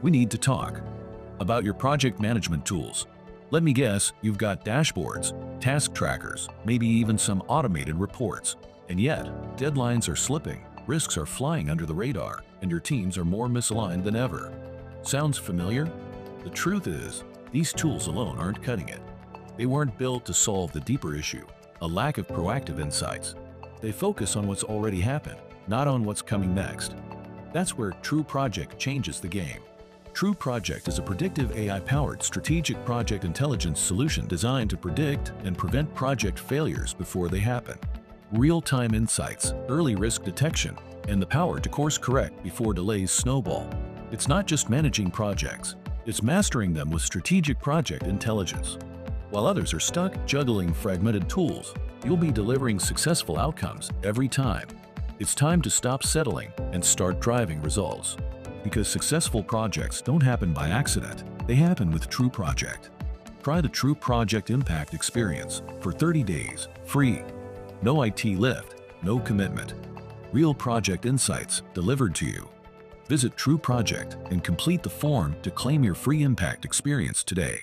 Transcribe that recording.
we need to talk about your project management tools. Let me guess, you've got dashboards, task trackers, maybe even some automated reports. And yet, deadlines are slipping, risks are flying under the radar, and your teams are more misaligned than ever. Sounds familiar? The truth is, these tools alone aren't cutting it. They weren't built to solve the deeper issue, a lack of proactive insights. They focus on what's already happened, not on what's coming next. That's where TrueProject changes the game. TrueProject is a predictive AI-powered strategic project intelligence solution designed to predict and prevent project failures before they happen. Real-time insights, early risk detection, and the power to course-correct before delays snowball. It's not just managing projects, it's mastering them with strategic project intelligence. While others are stuck juggling fragmented tools, you'll be delivering successful outcomes every time. It's time to stop settling and start driving results. Because successful projects don't happen by accident, they happen with TrueProject. Try the TrueProject Impact Experience for 30 days, free. No IT lift, no commitment. Real project insights delivered to you. Visit TrueProject and complete the form to claim your free Impact Experience today.